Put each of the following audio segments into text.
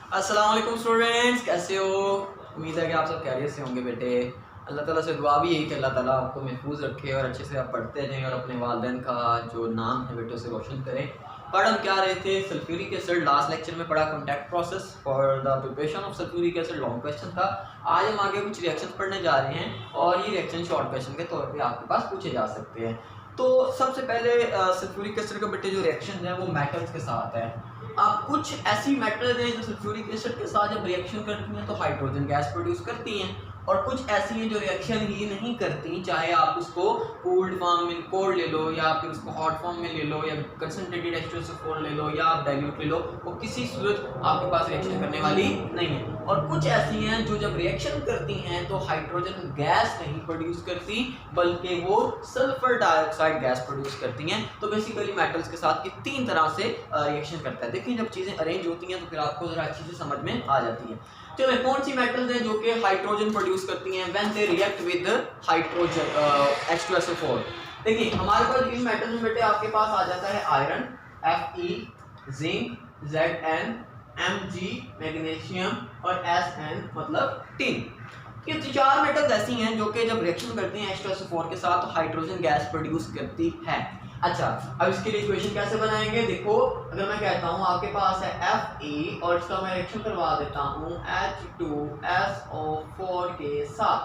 अस्सलाम वालेकुम स्टूडेंट्स, कैसे हो? उम्मीद है कि आप सब खैरियत से होंगे बेटे। अल्लाह ताला से दुआ भी यही कि अल्लाह ताला आपको महफूज रखे और अच्छे से आप पढ़ते रहें और अपने वालिदैन का जो नाम है बेटे उसे रोशन करें। पढ़ हम क्या रहे थे? Sulphuric acid. लास्ट लेक्चर में पढ़ा contact process for the preparation of sulphuric acid, long question था। आज हम आगे कुछ रिएक्शन पढ़ने जा रहे हैं और ये रिएक्शन शॉर्ट क्वेश्चन के तौर पर आपके पास पूछे जा सकते हैं। तो सबसे पहले सल्फ्यूरिक एसिड का बेटे जो रिएक्शन है वो मेटल्स के साथ है। अब कुछ ऐसी मेटल्स हैं जो सल्फ्यूरिक एसिड के साथ जब रिएक्शन करती हैं तो हाइड्रोजन गैस प्रोड्यूस करती हैं, और कुछ ऐसी हैं जो रिएक्शन ही नहीं करती, चाहे आप उसको कोल्ड फॉर्म में कोल्ड ले लो या फिर उसको हॉट फॉर्म में ले लो या कंसंट्रेटेड H2SO4 ले लो या आप डाइल्यूट ले लो, वो किसी सूरत आपके पास रिएक्शन करने वाली नहीं है। और कुछ ऐसी हैं जो जब रिएक्शन करती हैं तो हाइड्रोजन गैस नहीं प्रोड्यूस करती बल्कि वो सल्फर डाइऑक्साइड गैस प्रोड्यूस करती हैं। तो बेसिकली मेटल्स के साथ ये तीन तरह से रिएक्शन करता है। देखिए जब चीज़ें अरेंज होती हैं तो फिर आपको ज़रा अच्छी से समझ में आ जाती है। चलो कौन सी मेटल्स हैं जो कि हाइड्रोजन प्रोड्यूस करती हैं when they react with hydrogen H2SO4? देखिए हमारे पास इन मेटल्स में बेटे आपके पास आ जाता है iron Fe, zinc Zn, Mg magnesium और Sn मतलब टिन। ये चार मेटल्स ऐसी हैं जो कि जब रिएक्शन करती हैं H2SO4 के साथ तो हाइड्रोजन गैस प्रोड्यूस करती है। अच्छा, अब इसके लिए इक्वेशन कैसे बनाएंगे? देखो अगर मैं कहता हूँ आपके पास है Fe और इसका मैं रिएक्शन करवा देता हूँ H2SO4 के साथ,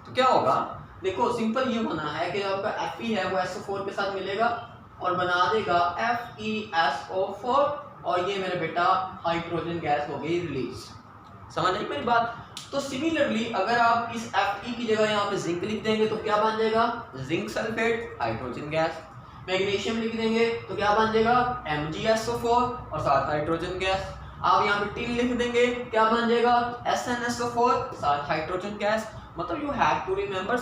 तो क्या होगा? देखो सिंपल ये बना है कि आपका Fe है वो SO4 के साथ मिलेगा और बना देगा FeSO4 और ये मेरा बेटा हाइड्रोजन गैस हो गई रिलीज। समझ आई मेरी बात? तो सिमिलरली अगर आप इस Fe की जगह यहाँ पे जिंक लिख देंगे तो क्या बन जाएगा? Zinc sulphate hydrogen gas. Magnesium लिख देंगे तो क्या बन जाएगा? MgSO4 और साथ हाइड्रोजन गैस। आप यहाँ पे टिन लिख देंगे क्या बन जाएगा? SnSO4 साथ हाइड्रोजन गैस। मतलब you have to remember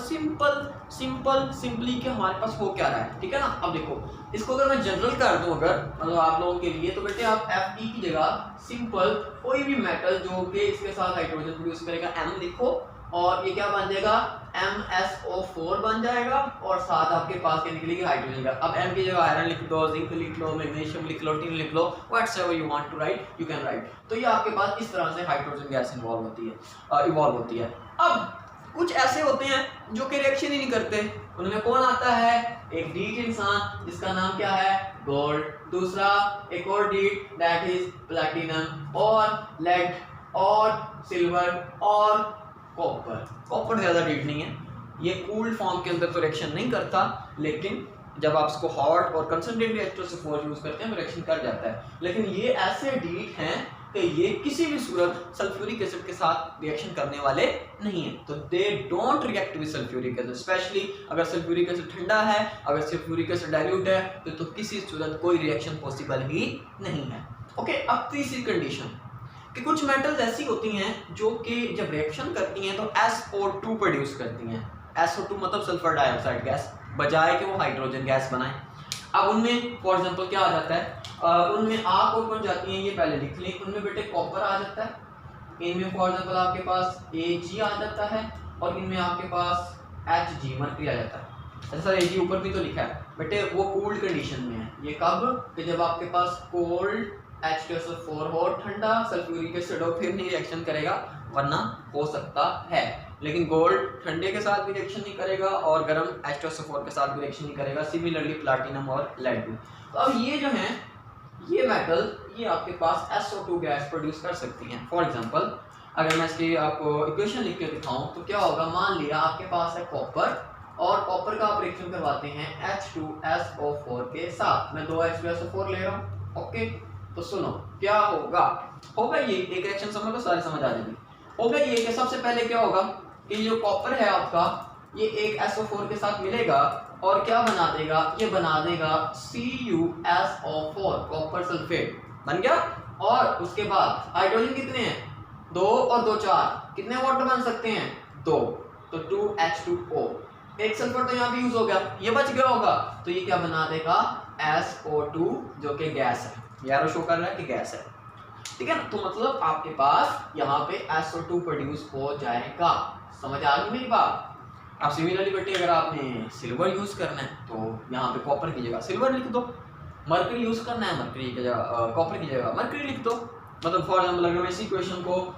simply कि हमारे पास हो क्या रहा है, ठीक है ना। अब देखो इसको अगर मैं जनरल कर दूं अगर मतलब आप लोगों के लिए, तो बेटे आप Fe की जगह सिंपल कोई भी मेटल जो कि इसके साथ हाइड्रोजन प्रोड्यूस करेगा M लिखो और ये क्या बन जाएगा? MsO4 बन जाएगा और साथ आपके पास क्या निकलेगी? Hydrogen gas. अब M की जगह आयरन लिख दो, जिंक लिख लो, मैग्नीशियम लिख लो, टिन लिख लो, whatever you want to write you can write. तो ये आपके पास इस तरह से हाइड्रोजन गैस इवॉल्व होती है। अब कुछ ऐसे होते हैं जो कि रिएक्शन ही नहीं करते। उनमें कौन आता है? एक डीट इंसान जिसका नाम क्या है? गोल्ड। दूसरा एक और डीट दैट इज प्लैटिनम और लेड और सिल्वर और कॉपर। कॉपर ज्यादा डीट नहीं है, ये कूल्ड फॉर्म के अंदर तो रिएक्शन नहीं करता, लेकिन जब आप इसको हॉट और कंसंट्रेटेड H2SO4 यूज करते हैं तो रिएक्शन कर जाता है। लेकिन ये ऐसे डीट हैं कि ये किसी भी सूरत सल्फ्यूरिक एसिड के साथ रिएक्शन करने वाले नहीं है। तो they don't react with sulphuric acid, specially अगर सल्फ्यूरिक एसिड ठंडा है, अगर सल्फ्यूरिक एसिड डाइल्यूट है तो किसी सूरत कोई रिएक्शन पॉसिबल ही नहीं है। ओके, अब तीसरी कंडीशन कि कुछ मेटल्स ऐसी होती हैं जो कि जब रिएक्शन करती हैं तो SO2 प्रोड्यूस करती हैं। SO2 मतलब सल्फर डाइऑक्साइड गैस, बजाय कि वो हाइड्रोजन गैस बनाएं। अब उनमें फॉर एग्जांपल क्या आ जाता है? उनमें आ कौन बन जाती हैं ये पहले लिख लें। उनमें बेटे कॉपर आ जाता है, इनमें फॉर एग्जांपल आपके पास Ag आ जाता है और इनमें आपके पास Hg मर्क्यूरी आ जाता है। अच्छा सर Ag ऊपर भी तो लिखा है बेटे, वो कोल्ड कंडीशन में है। ये कब? कि जब आपके पास कोल्ड H2SO4 हो, ठंडा सल्फ्यूरिक एसिड हो, फिर नहीं रिएक्शन करेगा, वरना हो सकता है। लेकिन गोल्ड ठंडे के साथ भी रिएक्शन नहीं करेगा और गर्म H2SO4 के साथ भी रिएक्शन नहीं करेगा, सिमिलरली प्लैटिनम और लेड भी। तो अब ये जो हैं ये मेटल ये आपके पास SO2 गैस प्रोड्यूस कर सकती हैं। फॉर एग्जांपल अगर मैं इसकी आपको इक्वेशन लिख के दिखाऊं तो क्या होगा? मान लिया आपके पास है कॉपर और कॉपर का आप रिएक्शन करवाते हैं H2SO4 के साथ। मैं 2 H2SO4 ले रहा हूँ। ओके, तो सुनो क्या होगा? ये एक रिएक्शन समझ लो, सारी समझ आ जाएगी। होगा ये कि सबसे पहले क्या होगा कि जो कॉपर है आपका ये एक SO4 के साथ मिलेगा और क्या बना देगा? ये बना देगा CuSO4 कॉपर सल्फेट बन गया। और उसके बाद हाइड्रोजन कितने हैं? 2 और 2 4, कितने वाटर बन सकते हैं? 2, तो 2H2O। एक सल्फर तो यहाँ भी यूज हो गया, ये बच गया होगा, तो ये क्या बना देगा? SO2 जो कि गैस है। यारो शो कर रहा है कि गैस है, ठीक है ना। तो मतलब आपके पास यहाँ पे SO2 प्रोड्यूस हो जाएगा। समझ आ गई मेरी बात? अब सिमिलरली बेटे अगर आपने सिल्वर यूज करना है तो यहाँ पे कॉपर की जगह सिल्वर लिख दो, मर्करी यूज करना है मर्करी की जगह कॉपर की जगह मर्करी लिख दो। मतलब फॉर एग्जाम्पल अगर मैं इसी क्वेश्चन को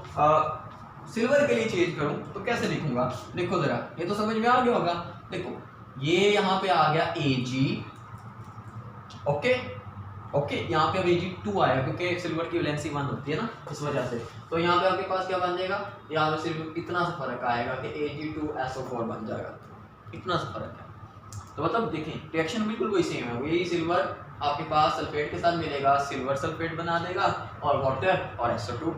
सिल्वर के लिए चेंज करूं तो कैसे लिखूंगा, देखो जरा, ये तो समझ में आ गया होगा। देखो ये यहाँ पे आ गया Ag, ओके ओके, यहाँ पे अब Ag2 आया क्योंकि सिल्वर की वैलेंसी 1 होती है ना, इस वजह से। तो यहाँ पे आपके पास क्या बन जाएगा, यहाँ पे सिर्फ इतना सा फर्क आएगा कि Ag2SO4 बन जाएगा, इतना सा फर्क है। तो मतलब देखें रिएक्शन बिल्कुल वही सेम है, यही सिल्वर आपके पास सल्फेट के साथ मिलेगा, सिल्वर सल्फेट बना देगा और वाटर और SO2।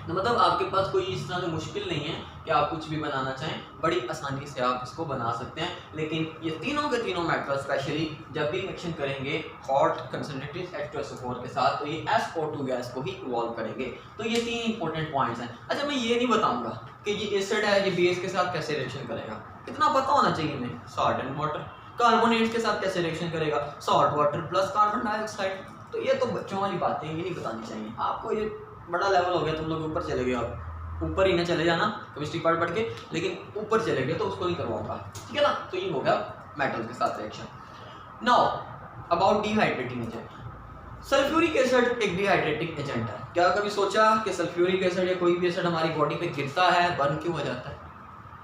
तो मतलब आपके पास कोई इस तरह से मुश्किल नहीं है कि आप कुछ भी बनाना चाहें, बड़ी आसानी से आप इसको बना सकते हैं। लेकिन ये तीनों के तीनों मेथड स्पेशली जब भी रिएक्शन करेंगे हॉट कंसंट्रेटेड H2SO4 के साथ तो ये SO2 गैस को ही इवॉल्व करेंगे। तो ये तीन इंपॉर्टेंट पॉइंट्स हैं। अच्छा मैं ये नहीं बताऊंगा कि ये एसिड है ये बेस के साथ कैसे रिएक्शन करेगा, कितना पता होना चाहिए हमें, सॉल्ट एंड वाटर। कार्बोनेट्स के साथ कैसे रिएक्शन करेगा, salt water plus carbon dioxide. तो ये तो बच्चों वाली बातें ये नहीं बतानी चाहिए आपको, ये बड़ा लेवल हो गया, तुम लोग ऊपर चले गए, आप ऊपर ही ना चले जाना केमिस्ट्री पढ़ के, लेकिन ऊपर चले गए तो उसको नहीं करवाऊंगा, ठीक है ना। तो ये हो गया मेटल के साथ reaction. Now about dehydrating agent. Sulphuric acid एक डिहाइड्रेटिंग एजेंट है। क्या कभी सोचा कि सल्फ्यूरिक एसिड या कोई भी एसिड हमारी बॉडी पे गिरता है बर्न क्यों हो जाता है,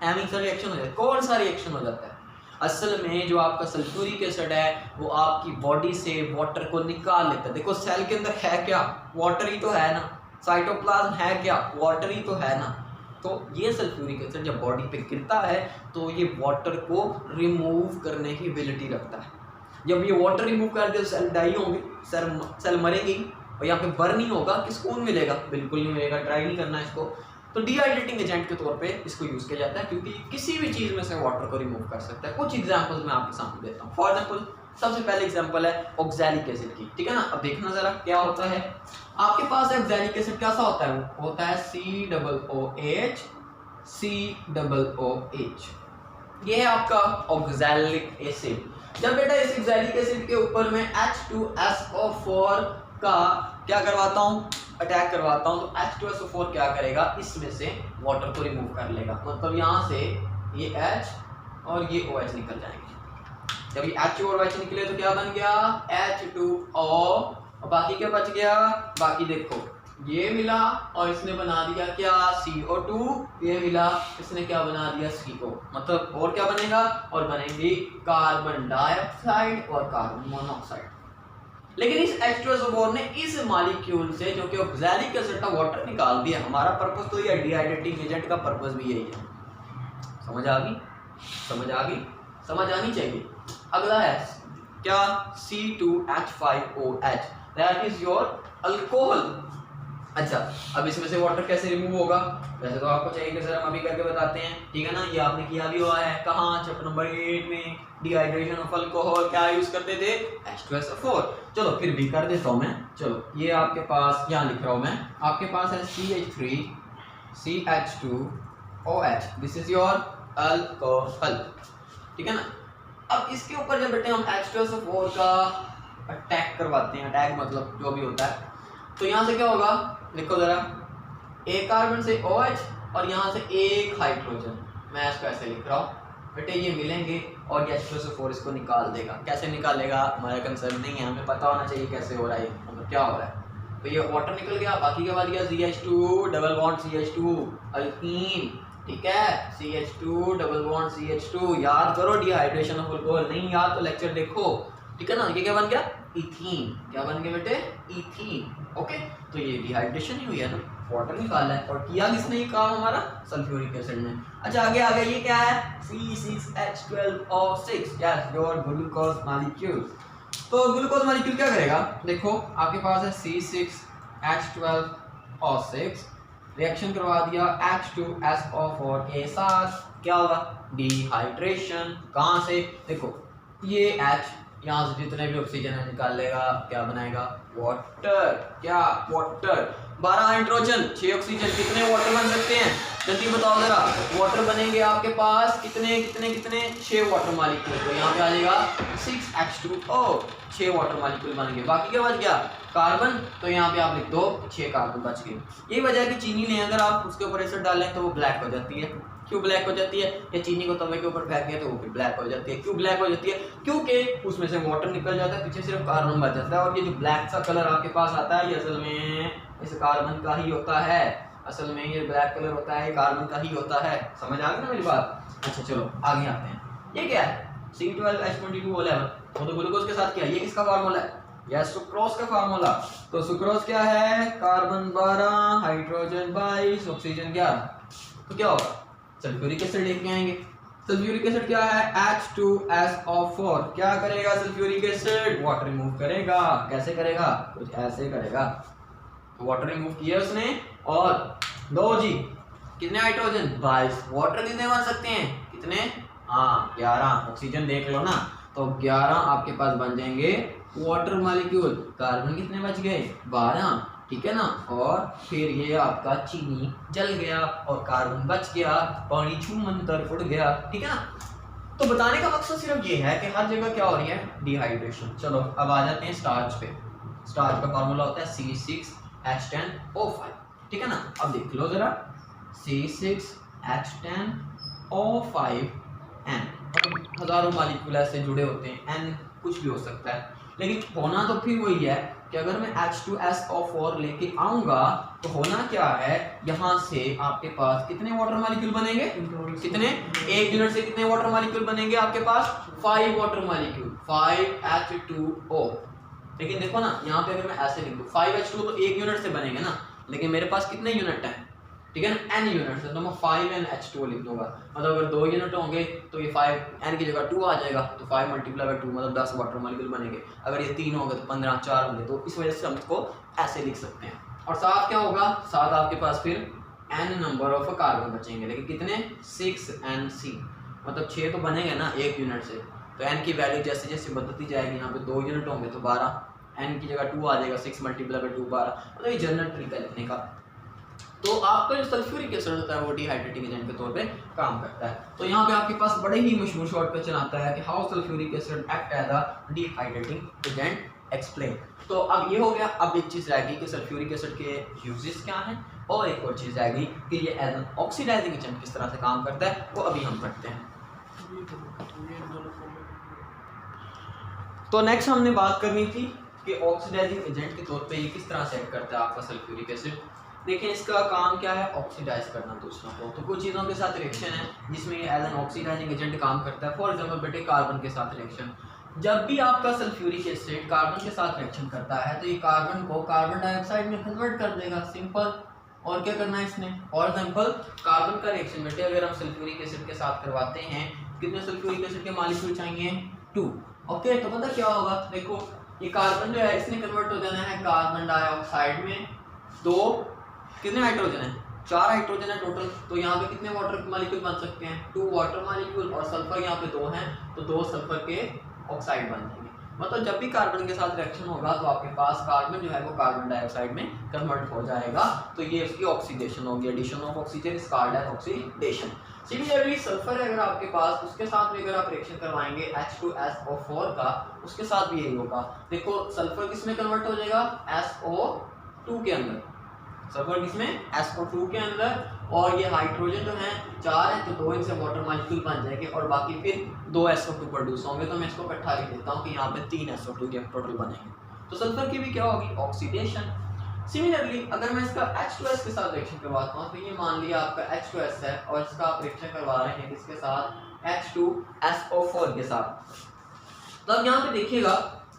हैमिंग सा रिएक्शन हो जाता है, कौन सा रिएक्शन हो जाता है। असल में जो आपका सल्फ्यूरिक एसिड है वो आपकी बॉडी से वाटर को निकाल लेता है। देखो सेल के अंदर है क्या, वाटर ही तो है ना, साइटोप्लाज्म है क्या, वाटर ही तो है ना। तो ये सल्फ्यूरिक एसिड जब बॉडी पे गिरता है तो ये वाटर को रिमूव करने की एबिलिटी रखता है। जब ये वाटर रिमूव कर दे सेल डाई होंगे, सेल मरेगी और यहाँ पे बर्न नहीं होगा, किसको मिलेगा, बिल्कुल नहीं मिलेगा, ट्राई नहीं करना इसको। तो डिहाइड्रेटिंग एजेंट के तौर पे इसको यूज किया जाता है क्योंकि किसी भी चीज में से वाटर को रिमूव कर सकता है। कुछ एग्जांपल्स मैं आपके सामने देता हूँ। फॉर एग्जांपल सबसे पहले एग्जांपल है ऑक्सैलिक एसिड की, ठीक है ना। अब देखना जरा क्या होता है आपके पास ऑक्सैलिक एसिड कैसा होता है, वो होता है COOH COOH, ये है आपका ऑक्सैलिक एसिड। जब बेटा इस ऑक्सैलिक एसिड के ऊपर में H2SO4 का क्या करवाता हूँ, अटैक करवाता हूँ, तो H2SO4 क्या करेगा, इसमें से वाटर को रिमूव कर लेगा। मतलब यहाँ से ये H और ये OH निकल जाएंगे। जब ये H और OH निकले तो क्या बन गया, H2O, और बाकी क्या बच गया, बाकी देखो ये मिला और इसने बना दिया क्या, CO2, ये मिला इसने क्या बना दिया, CO। मतलब और क्या बनेगा, और बनेंगी कार्बन डाइऑक्साइड और कार्बन मोनोऑक्साइड। लेकिन इस H2SO4 ने इस मॉलिक्यूल से जो कि ऑक्सैलिक एसिड का वाटर निकाल दिया। हमारा पर्पस तो ये डिहाइड्रेटिंग एजेंट का पर्पस भी यही है। समझ आ गई, समझ आ गई, समझ आनी चाहिए। अगला है क्या, C2H5OH, that is your alcohol. अच्छा अब इसमें से वाटर कैसे रिमूव होगा, वैसे तो आपको चाहिए कि सर हम अभी करके बताते हैं, ठीक है ना। ये आपने किया भी हुआ है, कहाँ, चैप्टर नंबर 8 में डिहाइड्रेशन ऑफ अल्कोहल क्या यूज करते थे, H2SO4। चलो फिर भी कर देता हूँ मैं। चलो ये आपके पास यहाँ लिख रहा हूँ मैं, आपके पास है CH3 CH2OH, this is your alcohol, ठीक है ना। अब इसके ऊपर जब बेटे हम H2SO4 का अटैक करवाते हैं, अटैक मतलब जो भी होता है, तो यहाँ से क्या होगा, देखो जरा, एक कार्बन से OH और यहाँ से एक हाइड्रोजन, मैं इसको ऐसे लिख रहा हूँ बेटे, ये मिलेंगे और ये H2SO4 इसको निकाल देगा। कैसे निकालेगा हमारा कंसर्न नहीं है, हमें पता होना चाहिए कैसे हो रहा है, मतलब क्या हो रहा है। तो ये वाटर निकल गया, बाकी के बाद गया CH2 double bond CH2 alkyne, ठीक है, CH2 डबल बॉन्ड CH2। याद करो डिहाइड्रेशन ऑफ अल्कोहल, नहीं याद तो लेक्चर देखो, ठीक है ना। ये क्या बन गया, इथीन, क्या बन गया बेटे, इथीन, ओके। तो ये डिहाइड्रेशन ही हुई है ना, वाटर निकाला है, और किया किसने ये काम, हमारा सल्फ्यूरिक एसिड ने। अच्छा आगे आ गया, ये क्या है, C6H12O6, yes your glucose molecule. तो ग्लूकोज मॉलिक्यूल क्या करेगा, देखो आपके पास है C6H12O6, रिएक्शन करवा दिया H2SO4 के साथ, क्या होगा, डिहाइड्रेशन। कहाँ से, देखो ये H यहाँ से जितने भी ऑक्सीजन है निकाल लेगा, क्या बनाएगा, वाटर, क्या, वाटर। 12 हाइड्रोजन 6 ऑक्सीजन, कितने वाटर बन सकते हैं, जल्दी बताओ जरा। वाटर बनेंगे आपके पास कितने कितने कितने, 6 वाटर मॉलिक्यूल। तो यहाँ पे आ जाएगा 6H2O, 6 वाटर मॉलिक्यूल बनेंगे। बाकी क्या बच गया, कार्बन, तो यहाँ पे आप लिख दो 6 कार्बन बच गए। यही वजह है कि चीनी लें अगर आप उसके ऊपर एसिड डालें तो वो ब्लैक हो जाती है, क्यों ब्लैक हो जाती है? या चीनी को तवे के ऊपर फेंक दिया तो वो फिर ब्लैक हो जाती है। क्यों ब्लैक हो जाती है? क्योंकि उसमें से वाटर निकल जाता है, पीछे सिर्फ कार्बन बच जाता है। और ये जो ब्लैक सा कलर आपके पास आता है ये असल में इस कार्बन का ही होता है। असल में ये ब्लैक कलर होता है, कार्बन का ही होता है। समझ आ गई ना मेरी बात? अच्छा चलो आगे आते हैं। ये क्या है? C12H22O11, वो तो ग्लूकोज के साथ क्या है? ये किसका फार्मूला है? यह सुक्रोज का फार्मूला। तो सुक्रोज क्या है? Carbon 12, hydrogen 22, oxygen 11। तो क्या होगा? सल्फ्यूरिक एसिड लेके आएंगे। सल्फ्यूरिक एसिड क्या है? H2SO4। क्या करेगा सल्फ्यूरिक एसिड? वाटर रिमूव करेगा। कैसे करेगा? कुछ ऐसे करेगा। तो वाटर रिमूव किया उसने और दो जी कितने हाइड्रोजन? 22। वाटर कितने बन सकते हैं? कितने? हाँ 11। ऑक्सीजन देख लो ना, तो 11 आपके पास बन जाएंगे वाटर मॉलिक्यूल। कार्बन कितने बच गए? 12, ठीक है ना। और फिर ये आपका चीनी जल गया और कार्बन बच गया, पानी छूमंतर उड़ गया, ठीक है ना। तो बताने का मकसद सिर्फ ये है कि हर जगह क्या हो रही है? डिहाइड्रेशन। चलो अब आ जाते हैं स्टार्च पे। स्टार्च का फार्मूला होता है C6H10O5, ठीक है ना। अब देख लो जरा, C6H10O5N, हजारों मॉलिक्यूल ऐसे जुड़े होते हैं, N कुछ भी हो सकता है, लेकिन होना तो फिर वही है कि अगर मैं H2SO4 लेके आऊंगा तो होना क्या है? यहाँ से आपके पास कितने वाटर मॉलिक्यूल बनेंगे? कितने? एक यूनिट से कितने वाटर मॉलिक्यूल बनेंगे आपके पास? 5 वाटर मॉलिक्यूल, 5H2O। लेकिन देखो ना, यहाँ पे अगर मैं ऐसे लिख दूं 5H2 तो एक यूनिट से बनेंगे ना, लेकिन मेरे पास कितने यूनिट हैं? ठीक है ना, n यूनिट है, तो मैं 5NH2 लिख दूंगा। मतलब अगर 2 यूनिट होंगे तो ये 5 n की जगह 2 आ जाएगा, तो 5 × 2 मतलब 10 वाटर मॉलिक्यूल बनेंगे। अगर ये 3 होंगे तो 15, 4 होंगे, तो इस वजह से हम इसको ऐसे लिख सकते हैं। और साथ क्या होगा? साथ आपके पास फिर n नंबर ऑफ कार्बन बचेंगे, लेकिन कितने? 6Nc, मतलब 6 तो बनेंगे ना एक यूनिट से। तो n की वैल्यू जैसे जैसे बदलती जाएगी, यहाँ पे 2 यूनिट होंगे तो 12, n की जगह 2 आ जाएगा, 6 × 2 12। मतलब ये जनरल ट्रिक है लिखने का। तो आपका जो सल्फ्यूरिक एसिड होता है वो डिहाइड्रेटिंग एजेंट के तौर पे काम करता है। तो यहाँ पे आपके पास बड़े ही मशहूर शॉर्ट क्वेश्चन आता है कि how sulphuric acid act as a dehydrating agent, explain. तो अब ये हो गया। अब एक चीज़ रहेगी कि सल्फ्यूरिक एसिड के यूजेस क्या हैं, और एक और चीज़ रहेगी कि ये एज एन ऑक्सीडाइजिंग एजेंट किस तरह से काम करता है, वो अभी हम पढ़ते हैं। तो नेक्स्ट हमने बात करनी थी कि ऑक्सीडाइजिंग एजेंट के तौर पे ये किस तरह से एक्ट करता है आपका सल्फ्यूरिक एसिड। देखिए इसका काम क्या है? ऑक्सीडाइज करना दूसरों को। तो कुछ चीज़ों के साथ रिएक्शन है जिसमें ये एज एन ऑक्सीडाइजिंग एजेंट काम करता है। फॉर एग्जांपल बेटे कार्बन के साथ रिएक्शन, जब भी आपका सल्फ्यूरिक एसिड कार्बन के साथ रिएक्शन करता है तो ये कार्बन को कार्बन डाइऑक्साइड में कन्वर्ट कर देगा, सिंपल। और क्या करना है इसने? फॉर एग्जांपल कार्बन का रिएक्शन बेटे अगर हम सल्फ्यूरिक एसिड के साथ करवाते हैं, कितने सल्फ्यूरिक एसिड के मॉलिक्यूल चाहिए? 2। ओके, तो पता क्या होगा? देखो ये कार्बन जो है इसने कन्वर्ट हो जाना है कार्बन डाइऑक्साइड में। 2 कितने हाइड्रोजन है? 4 हाइड्रोजन है टोटल। तो यहाँ पे कितने वाटर मॉलिक्यूल बन सकते हैं? 2 वाटर मॉलिक्यूल, और सल्फर यहाँ पे 2 हैं, तो 2 सल्फर के ऑक्साइड बन जाएंगे। मतलब जब भी कार्बन के साथ रिएक्शन होगा तो आपके पास कार्बन जो है वो कार्बन डाइऑक्साइड में कन्वर्ट हो जाएगा, तो ये उसकी ऑक्सीडेशन होगी। Addition of oxygen is called as oxidation. Similarly sulphur अगर आपके पास, उसके साथ भी अगर आप रिएक्शन करवाएंगे H2SO4 का, उसके साथ भी यही होगा। देखो सल्फर किसमें कन्वर्ट हो जाएगा? SO2 के अंदर। सल्फर किसमें? SO2 के अंदर। और ये हाइड्रोजन जो है 4 है, तो 2 इनसे वाटर मॉलिक्यूल बन जाएंगे और बाकी फिर 2 SO2 प्रोड्यूस होंगे। तो मैं इसको इकट्ठा लिख देता हूँ कि यहाँ पे 3 SO2 के टोटल बनेंगे। तो सल्फर की भी क्या होगी? ऑक्सीडेशन। सिमिलरली अगर मैं इसका H2S के साथ रिएक्शन करवाता हूँ, तो ये मान लिया आपका H2S है और इसका आप रिएक्शन करवा रहे हैं किसके साथ? H2SO4 के साथ। तो अब यहाँ पे देखिएगा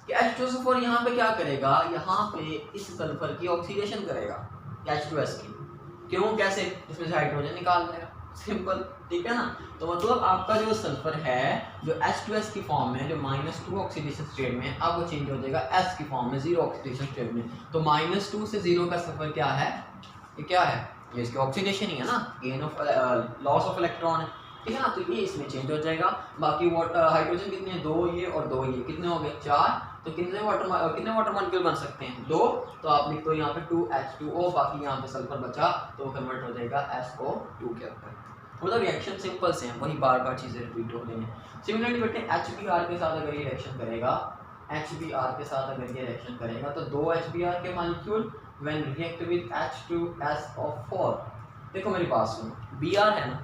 कि H2SO4 यहाँ पे क्या करेगा? यहाँ पे इस सल्फर की ऑक्सीडेशन करेगा H2S की। क्यों? कैसे? इसमें से हाइड्रोजन निकाल देगा, सिंपल, ठीक है ना। तो मतलब आपका जो सल्फर है जो H2S की फॉर्म में, जो -2 ऑक्सीडेशन स्टेट में, अब वो चेंज हो जाएगा S की फॉर्म में, 0 ऑक्सीडेशन स्टेट में। तो -2 से 0 का सल्फर क्या है? ये क्या है? ये इसकी ऑक्सीडेशन ही है ना, gain of loss of electron है, ठीक है ना। तो ये इसमें चेंज हो जाएगा। बाकी हाइड्रोजन कितने? 2 ये और 2 ये, कितने हो गए? 4। तो कितने वाटर मॉलिक्यूल बन सकते हैं? 2। तो आप लिख दो यहाँ पे 2H2O, बाकी यहाँ पे सल्फर बचा तो वो कन्वर्ट हो जाएगा SO2 के ऊपर। मतलब रिएक्शन सिंपल से हैं, वही बार बार चीज़ें रिपीट हो रही हैं। सिमिलरली बेटे HBr के साथ अगर ये रिएक्शन करेगा, HBr के साथ अगर ये रिएक्शन करेगा तो 2 HBr के molecule when react with H2SO4, देखो मेरी बात सुनो, Br है ना,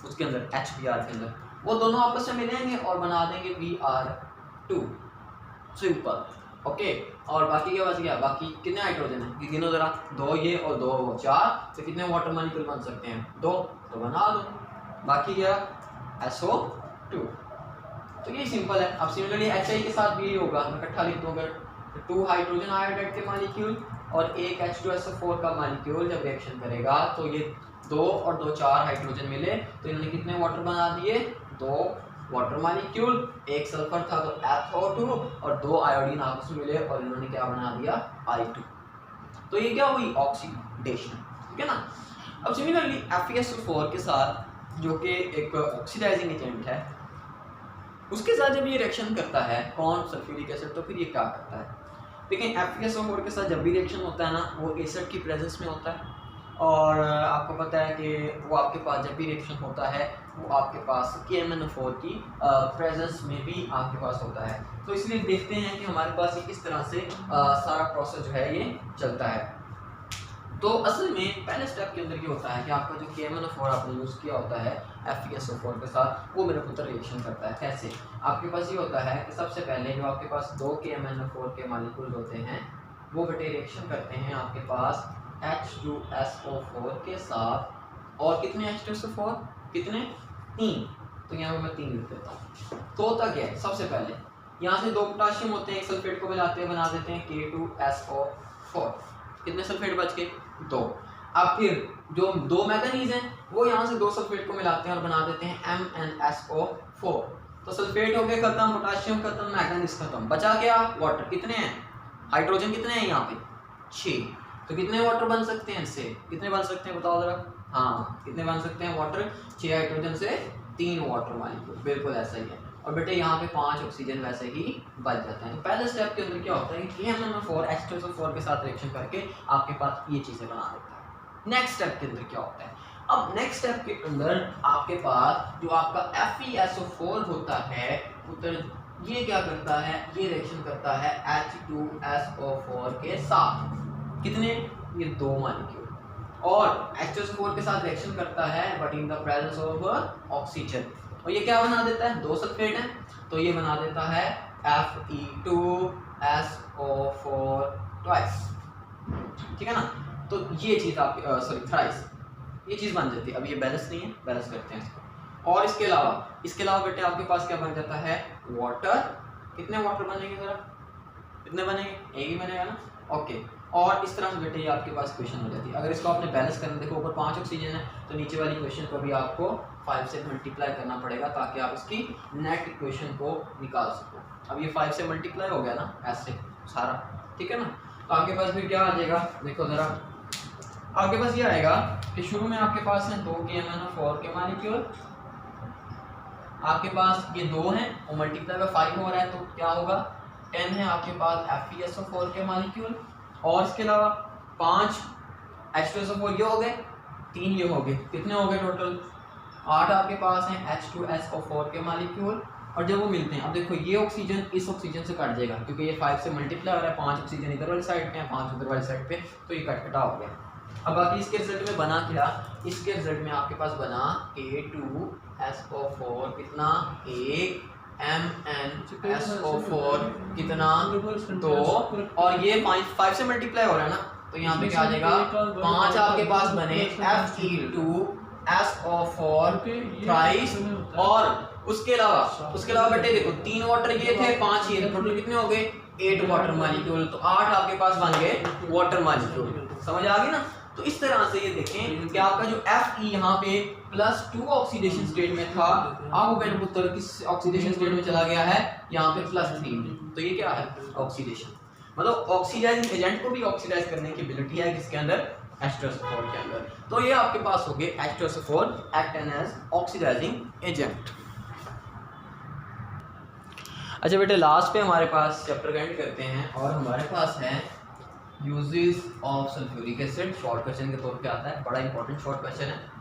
उसके अंदर HBr के अंदर, वो दोनों आपस में मिलेंगे और बना देंगे Br2, सिंपल। ओके, और बाकी क्या बच गया, बाकी कितने हाइड्रोजन है ये गिनो जरा, 2 ये और 2 वो, 4, तो कितने वाटर मॉलिक्यूल बन सकते हैं, 2, तो बना दो। बाकी क्या, SO2, तो ये सिंपल है। अब सिमिलरली HI के साथ भी होगा, मैं इकट्ठा लिख दूंगा, 2 हाइड्रोजन आयोडाइड के मॉलिक्यूल और एक H2SO4 का मॉलिक्यूल जब रिएक्शन करेगा तो ये 2 और 2 4 हाइड्रोजन मिले, तो इन्होंने कितने वाटर बना दिए, 2 वाटर मॉलिक्यूल, एक सल्फर था तो SO2 और 2 आयोडीन आपस में मिले और इन्होंने क्या बना दिया, I2। तो ये क्या हुई, ऑक्सीडेशन, ठीक है ना। अब सिमिलरली FeSO4 के साथ जो कि एक ऑक्सीडाइजिंग एजेंट है, उसके साथ जब ये रिएक्शन करता है कौन, सल्फ्यूरिक एसिड, तो फिर ये क्या करता है, लेकिन FeSO4 के साथ जब भी रिएक्शन होता है ना, वो एसिड की प्रेजेंस में होता है, और आपको पता है कि वो आपके पास जब भी रिएक्शन होता है वो आपके पास KMnO4 की प्रेजेंस में भी आपके पास होता है। तो इसलिए देखते हैं कि हमारे पास ये किस तरह से सारा प्रोसेस जो है ये चलता है। तो असल में पहले स्टेप के अंदर ये होता है कि आपका जो KMnO4 आपने यूज़ किया होता है FeSO4 के साथ, वो मेरे पुत्र रिएक्शन करता है। कैसे, आपके पास ये होता है कि सबसे पहले जो आपके पास 2 KMnO4 के मॉलिक्यूल होते हैं वो बेटे रिएक्शन करते हैं आपके पास H2SO4 के साथ, और कितने H2SO4, कितने, 3, तो यहाँ पे मैं 3 लिख देता हूँ। तो होता क्या है, सबसे पहले यहाँ से 2 पोटाशियम होते हैं, एक सल्फेट को मिलाते हैं, बना देते हैं K2SO4, कितने सल्फेट बच गए, 2। अब फिर जो 2 मैंगनीज हैं वो यहाँ से 2 सल्फेट को मिलाते हैं और बना देते हैं MnSO4, तो सल्फेट हो गए खत्म, पोटाशियम खत्म, मैंगनीज खत्म, बचा क्या, वाटर, कितने हैं, हाइड्रोजन कितने हैं यहाँ पे, 6, तो कितने वाटर बन सकते हैं इससे, कितने बन सकते हैं बताओ जरा, हाँ कितने बन सकते हैं वाटर, 6 हाइड्रोजन से 3 वाटर मॉलिक्यूल, बिल्कुल ऐसा ही है। और बेटे यहाँ पे 5 ऑक्सीजन वैसे ही बच जाते हैं। पहले स्टेप के अंदर क्या होता है कि KMnO4 H2SO4 के साथ रिएक्शन करके आपके पास ये चीज़ें बना देता है। नेक्स्ट स्टेप के अंदर क्या होता है, अब नेक्स्ट स्टेप के अंदर आपके पास जो आपका FeSO4 होता है उधर ये क्या करता है, ये रिएक्शन करता है H2SO4 के साथ, कितने, ये 2 मॉलिक्यूल, और H2SO4 के साथ रिएक्शन करता है but in the presence of oxygen, और ये क्या बना देता है, 2 सल्फेट है तो ये बना देता है Fe2SO4 ट्वाइस, ठीक है ना। तो ये चीज़ आप सॉरी थ्राइस, ये चीज़ बन जाती है। अब ये बैलेंस नहीं है, बैलेंस करते हैं इसको, और इसके अलावा बेटे आपके पास क्या बन जाता है, वाटर, कितने वाटर बनेंगे जरा, कितने बनेंगे, एक ही बनेगा ना, ओके। और इस तरह से बेटे ये आपके पास इक्वेशन हो जाती है। अगर इसको आपने बैलेंस करना, देखो ऊपर 5 ऑक्सीजन है तो नीचे वाली इक्वेशन को भी आपको 5 से मल्टीप्लाई करना पड़ेगा ताकि आप इसकी नेट इक्वेशन को निकाल सको। अब ये 5 से मल्टीप्लाई हो गया ना ऐसे सारा, ठीक है ना। तो आपके पास फिर क्या आ जाएगा, देखो ज़रा, आपके पास ये आएगा कि शुरू में आपके पास है 2 KMnO4 के मॉलिक्यूल, आपके पास ये 2 हैं और मल्टीप्लाई का 5 हो रहा है तो क्या होगा, 10 है आपके पास FeSO4 के मॉलिक्यूल, और इसके अलावा 5 H2SO4 ये हो गए, 3 ये हो गए, कितने हो गए टोटल, 8 आपके पास हैं H2SO4 के मॉलिक्यूल। और जब वो मिलते हैं, अब देखो ये ऑक्सीजन इस ऑक्सीजन से कट जाएगा क्योंकि ये 5 से मल्टीप्लाई हो रहा है, 5 ऑक्सीजन इधर वाली साइड पे है, 5 उधर वाली साइड पे, तो ये कटा हो गया। अब बाकी इसके रिजल्ट में बना क्या, इसके रिजल्ट में आपके पास बना K2SO4 कितना, 1, MnSO4 कितना, 2, और ये 5 से मल्टीप्लाई हो रहा है ना, तो यहाँ पे क्या आ जाएगा, 5 आपके पास बने Fe2SO4 थ्राइस, और उसके अलावा बेटे देखो 3 वाटर ये थे, 5 ये थे, टोटल कितने हो गए, 8 वाटर मॉलिक्यूल, तो 8 आपके पास बन गए वाटर मॉलिक्यूल, समझ आ गई ना। तो इस तरह से ये देखें कि आपका जो Fe यहाँ पे +2 ऑक्सीडेशन स्टेट में था, अब वो मेरे पुत्र किस ऑक्सीडेशन स्टेट में चला गया है, यहाँ पे +3 में, तो ये क्या है, ऑक्सीडेशन, मतलब ऑक्सीडाइजिंग एजेंट को भी ऑक्सीडाइज करने की एबिलिटी है किसके अंदर, H2SO4 के अंदर। तो ये आपके पास हो गए H2SO4 act as oxidising agent. अच्छा बेटे लास्ट पे हमारे पास चैप्टर एंड करते हैं और हमारे पास है uses of sulphuric acid, short question के तौर पे आता है, बड़ा इंपॉर्टेंट शॉर्ट क्वेश्चन है।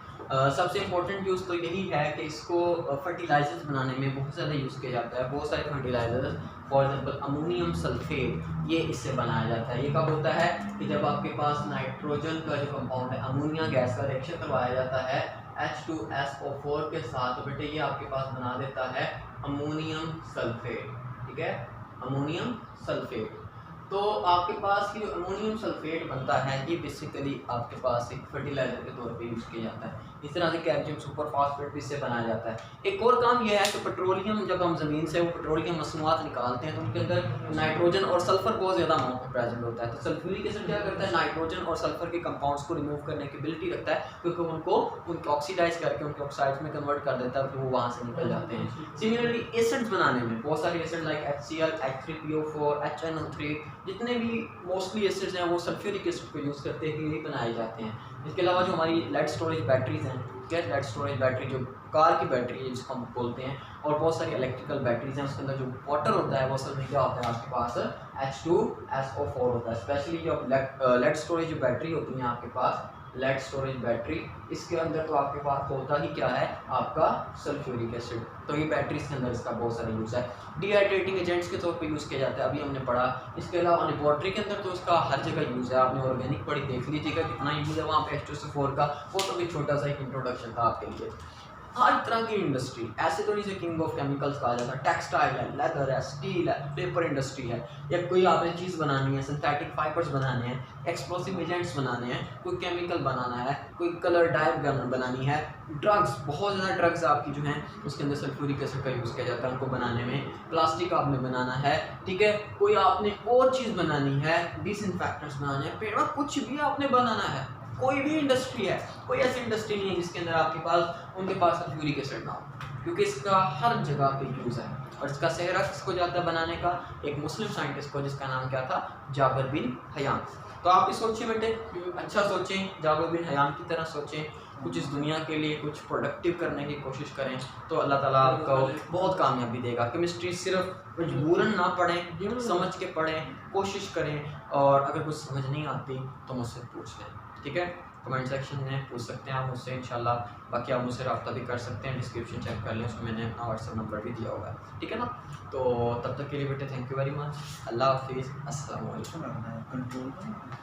सबसे इंपॉर्टेंट यूज़ तो यही है कि इसको फर्टिलाइजर्स बनाने में बहुत ज़्यादा यूज़ किया जाता है, बहुत सारे fertilisers, for example ammonium sulphate, ये इससे बनाया जाता है। ये कब होता है कि जब आपके पास नाइट्रोजन का जो कंपाउंड है, अमोनिया गैस का रिएक्शन करवाया जाता है H2SO4 के साथ, तो बेटे ये आपके पास बना देता है अमोनियम सल्फेट, ठीक है, अमोनियम सल्फेट। तो आपके पास जो अमोनियम सल्फेट बनता है ये बेसिकली आपके पास एक फर्टिलाइजर के तौर पे यूज़ किया जाता है। इस तरह से कैल्शियम सुपर फास्फेट भी इससे बनाया जाता है। एक और काम यह है कि पेट्रोलियम, जब हम ज़मीन से वो पेट्रोलियम मसनूआत निकालते हैं तो उनके अंदर नाइट्रोजन और सल्फर बहुत ज़्यादा अमाउंट में प्रेजेंट होता है। तो सल्फ्यूरिक एसिड क्या करता है, नाइट्रोजन और सल्फर के कंपाउंड्स को रिमूव करने की एबिलिटी रखता है, क्योंकि उनको ऑक्सीडाइज करके उनके ऑक्साइड्स में कन्वर्ट कर देता है, तो वो वहाँ से निकल जाते हैं। सिमिलरली एसिड्स बनाने में बहुत सारे acid like HCl, H3PO4, HNO3, जितने भी मोस्टली एसिड्स हैं वो सल्फ्यूरिक एसिड को यूज़ करते हुए बनाए जाते हैं। इसके अलावा जो हमारी लेड स्टोरेज बैटरीज हैं, क्या लेड स्टोरेज बैटरी जो कार की बैटरी है जिसको हम बोलते हैं, और बहुत सारी इलेक्ट्रिकल बैटरीज हैं, उसके अंदर जो वाटर होता है वो असल में क्या होता है आपके पास H2SO4 होता है। स्पेशली जो लेड स्टोरेज जो बैटरी होती है आपके पास, लेड स्टोरेज बैटरी, इसके अंदर तो आपके पास होता ही क्या है आपका सल्फ्यूरिक एसिड। तो ये बैटरीज के अंदर इसका बहुत सारा यूज़ है। डिहाइड्रेटिंग एजेंट्स के तौर पे यूज़ किया जाता है, अभी हमने पढ़ा। इसके अलावा लेबॉर्ट्री के अंदर तो इसका हर जगह यूज़ है, आपने ऑर्गेनिक पढ़ी, देख लीजिएगा कितना यूज़ है वहाँ पे H2SO4 का। वो तो भी छोटा सा एक इंट्रोडक्शन था आपके लिए। हर तरह की इंडस्ट्री, ऐसे तो नहीं से किंग ऑफ केमिकल्स कहा जाता है, टेक्सटाइल है, लेदर है, स्टील है, पेपर इंडस्ट्री है, या कोई आपने चीज़ बनानी है, सिंथेटिक फाइबर्स बनाने हैं, एक्सप्लोसिव एजेंट्स बनाने हैं, कोई केमिकल बनाना है, कोई कलर डाई बनानी है, ड्रग्स, बहुत ज़्यादा ड्रग्स आपकी जो हैं उसके अंदर सल्फ्यूरिक एसिड का यूज़ किया जाता है उनको बनाने में। प्लास्टिक आपने बनाना है, ठीक है, कोई आपने और चीज़ बनानी है, डिसइंफेक्टेंट्स बनाने हैं, पेड़ में कुछ भी आपने बनाना है, कोई भी इंडस्ट्री है, कोई ऐसी इंडस्ट्री नहीं है जिसके अंदर आपके पास उनके पास सल्फ्यूरिक एसिड ना हो, क्योंकि इसका हर जगह पे यूज़ है। और इसका सेहरा किसको जाता है बनाने का, एक मुस्लिम साइंटिस्ट को जिसका नाम क्या था, जाबिर बिन हयान। तो आप भी सोचिए बेटे, अच्छा सोचें, जाबिर बिन हयान की तरह सोचें, कुछ इस दुनिया के लिए कुछ प्रोडक्टिव करने की कोशिश करें तो अल्लाह ताला आपको बहुत कामयाबी देगा। केमिस्ट्री सिर्फ मजबूरन ना पढ़ें, समझ के पढ़ें, कोशिश करें, और अगर कुछ समझ नहीं आती तो मुझसे पूछ लें, ठीक है। कमेंट सेक्शन में पूछ सकते हैं आप मुझसे इंशाल्लाह। बाकी आप मुझसे रब्ता भी कर सकते हैं, डिस्क्रिप्शन चेक कर लें, उसमें मैंने अपना व्हाट्सएप नंबर भी दिया होगा, ठीक है ना। तो तब तक के लिए बेटे थैंक यू वेरी मच, अल्लाह हाफिज़, अस्सलाम वालेकुम।